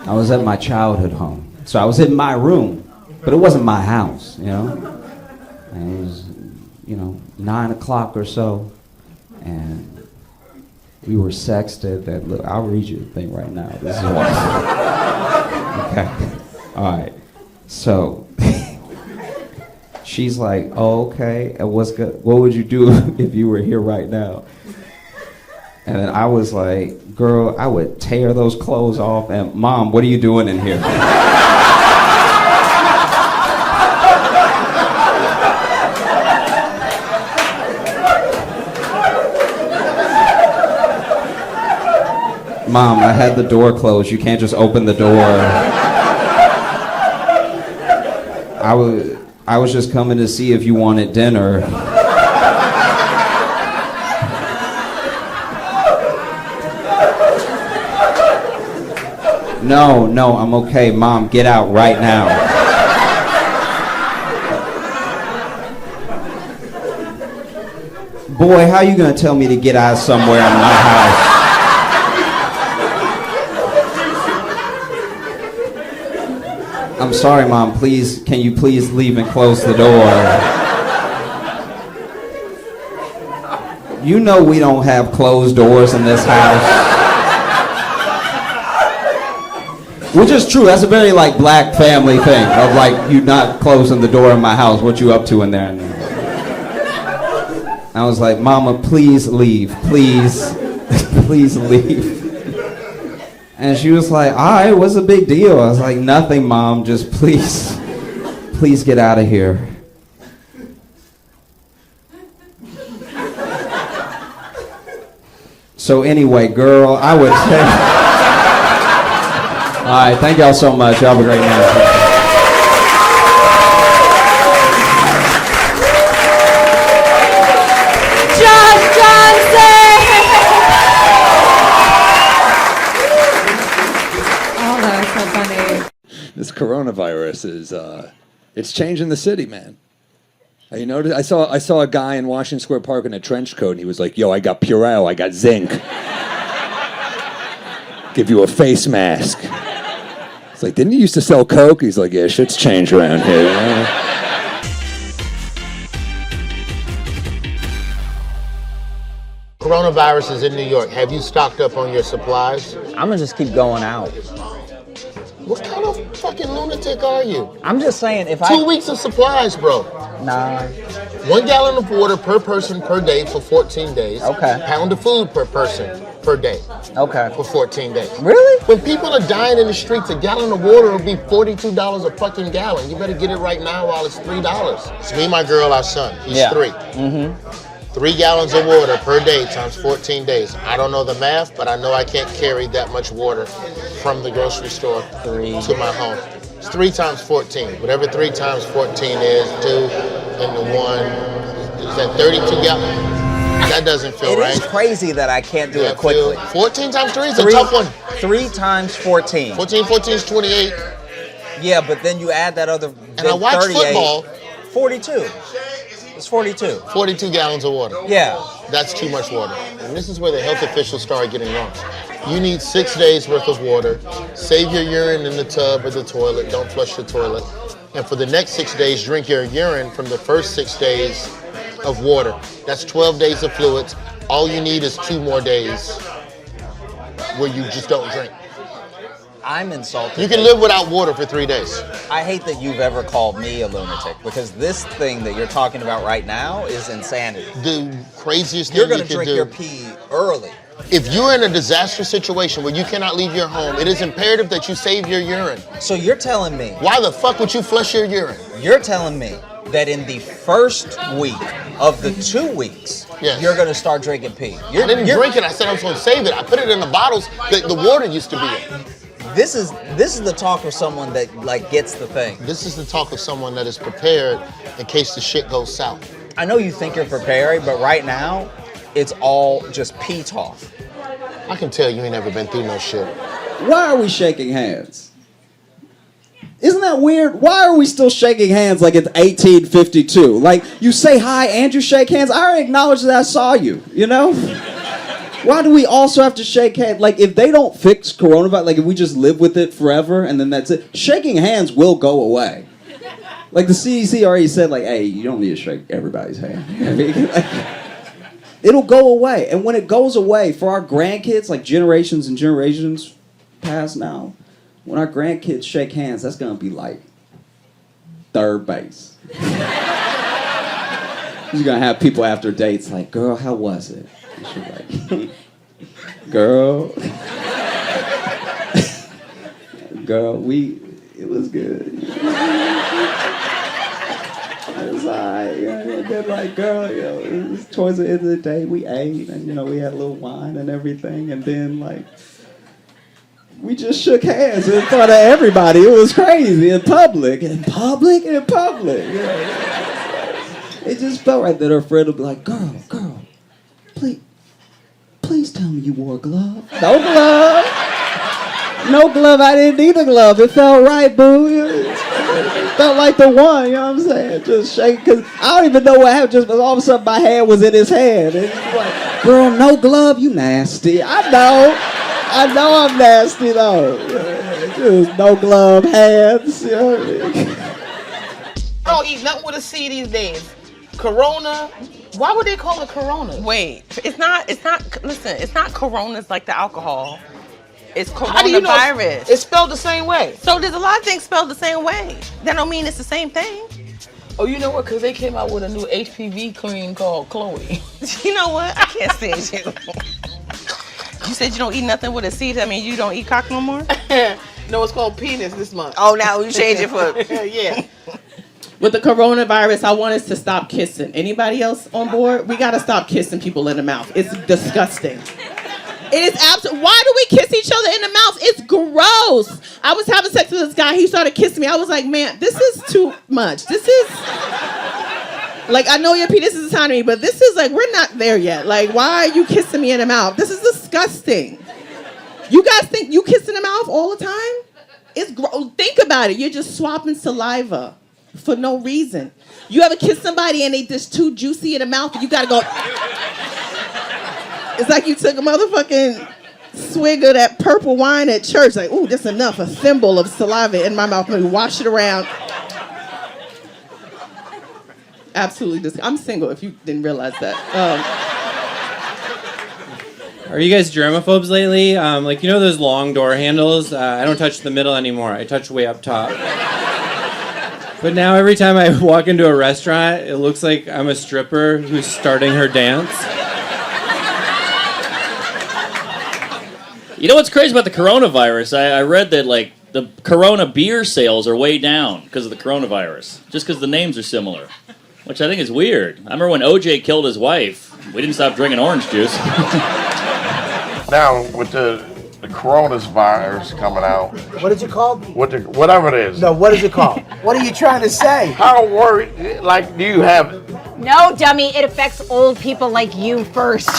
I was at my childhood home. So I was in my room, but it wasn't my house, you know? And it was, 9 o'clock or so, and we were sexted. That look, I'll read you the thing right now. This is what. Okay. All right. So she's like, "Oh, okay. And what's good? What would you do if you were here right now?" And then I was like, "Girl, I would tear those clothes off." And Mom, what are you doing in here? Mom, I had the door closed. You can't just open the door. I was just coming to see if you wanted dinner. No, I'm okay. Mom, get out right now. Boy, how you gonna tell me to get out somewhere in my house? I'm sorry, Mom. Please, can you please leave and close the door? You know we don't have closed doors in this house. Which is true. That's a very like black family thing of like you not closing the door in my house. What you up to in there? I was like, Mama, please leave. Please, please leave. And she was like, all right, what's the big deal? I was like, nothing, Mom, just please get out of here. So anyway, girl, I would say... All right, thank y'all so much. Y'all have a great night. This coronavirus is it's changing the city, man. You notice? I saw a guy in Washington Square Park in a trench coat, and he was like, "Yo, I got Purell, I got zinc. Give you a face mask." It's like, didn't you used to sell coke? He's like, "Yeah, shit's changed around here." You know? Coronavirus is in New York. Have you stocked up on your supplies? I'm gonna just keep going out. What kind of fucking lunatic are you? I'm just saying, if 2 weeks of supplies, bro. Nah. 1 gallon of water per person per day for 14 days. Okay. Pound of food per person per day. Okay. For 14 days. Really? When people are dying in the streets, a gallon of water will be $42 a fucking gallon. You better get it right now while it's $3. It's me, my girl, our son. He's 3. Mm-hmm. 3 gallons of water per day times 14 days. I don't know the math, but I know I can't carry that much water from the grocery store to my home. It's 3 times 14. Whatever 3 times 14 is, 2 and the 1. Is that 32 gallons? That doesn't feel right. It is crazy that I can't do it quickly. 14 times 3 is a tough one. 3 times 14. 14 is 28. Yeah, but then you add that other. And I watch football. 42. It's 42. 42 gallons of water. Yeah. That's too much water. And this is where the health officials start getting wrong. You need 6 days worth of water. Save your urine in the tub or the toilet. Don't flush the toilet. And for the next 6 days, drink your urine from the first 6 days of water. That's 12 days of fluids. All you need is 2 more days where you just don't drink. I'm insulted. You can live without water for 3 days. I hate that you've ever called me a lunatic, because this thing that you're talking about right now is insanity. The craziest thing you're gonna you can drink do. your pee early. If you're in a disaster situation where you cannot leave your home, it is imperative that you save your urine. So you're telling me. Why the fuck would you flush your urine? You're telling me that in the first week of the 2 weeks, you're gonna start drinking pee. I didn't drink it. I said I was gonna save it. I put it in the bottles that the water used to be in. This is the talk of someone that like gets the thing. This is the talk of someone that is prepared in case the shit goes south. I know you think you're prepared, but right now, it's all just pee talk. I can tell you ain't never been through no shit. Why are we shaking hands? Isn't that weird? Why are we still shaking hands like it's 1852? Like, you say hi and you shake hands. I already acknowledged that I saw you, you know? Why do we also have to shake hands? Like, if they don't fix coronavirus, like if we just live with it forever and then that's it, shaking hands will go away. Like the CDC already said, like, hey, you don't need to shake everybody's hand. I mean, like, it'll go away. And when it goes away, for our grandkids, like generations and generations past now, when our grandkids shake hands, that's gonna be like third base. You're gonna have people after dates like, girl, how was it? And she's like, girl, it was good. It was alright, and then like, girl, you know, it was towards the end of the day, we ate, and you know, we had a little wine and everything, and then like, we just shook hands in front of everybody. It was crazy in public. You know? It just felt right that her friend would be like, girl, please tell me you wore a glove. No glove. No glove. I didn't need a glove. It felt right, boo. It felt like the one, you know what I'm saying? Just shake, because I don't even know what happened. Just all of a sudden my hand was in his hand. And he's like, girl, no glove, you nasty. I know I'm nasty though. Just no glove hands. You know what I mean? I don't eat nothing with a C these days. Corona. Why would they call it Corona? Wait, it's not, listen, it's not Coronas like the alcohol. It's coronavirus. How do you know it's spelled the same way? So there's a lot of things spelled the same way. That don't mean it's the same thing. Oh, you know what? Because they came out with a new HPV cream called Chloe. You know what? I can't stand you. You said you don't eat nothing with a C. That means you don't eat cock no more? No, it's called penis this month. Oh, now you change it for... Yeah. With the coronavirus, I want us to stop kissing. Anybody else on board? We gotta stop kissing people in the mouth. It's disgusting. It is absolutely. Why do we kiss each other in the mouth? It's gross. I was having sex with this guy. He started kissing me. I was like, man, this is too much. This is like, I know your penis is tiny, but this is like, we're not there yet. Like, why are you kissing me in the mouth? This is disgusting. You guys think you kiss in the mouth all the time? It's gross. Think about it. You're just swapping saliva for no reason. You ever kiss somebody and they just too juicy in the mouth and you gotta go. It's like you took a motherfucking swig of that purple wine at church. Like, ooh, that's enough. A thimble of saliva in my mouth. Let me wash it around. Absolutely disgusting. I'm single if you didn't realize that. Are you guys germaphobes lately? Like, you know those long door handles? I don't touch the middle anymore. I touch way up top. But now every time I walk into a restaurant, it looks like I'm a stripper who's starting her dance. You know what's crazy about the coronavirus? I read that, like, the Corona beer sales are way down because of the coronavirus, just because the names are similar, which I think is weird. I remember when OJ killed his wife, we didn't stop drinking orange juice. Now, with the coronavirus coming out. What is it called? Whatever it is. No, what is it called? What are you trying to say? How worried, like, do you have... No, dummy, it affects old people like you first.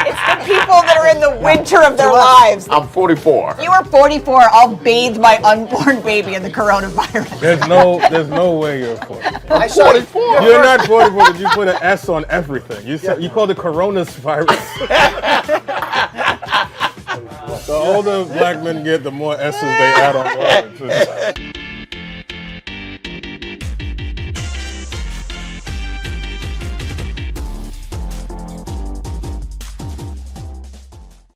It's the people that are in the winter of their lives. I'm 44. You are 44. I'll bathe my unborn baby in the coronavirus. There's no way you're 44. I'm 44. You're not 44 because you put an S on everything. You called it coronavirus. The older black men get, the more S's they add on words.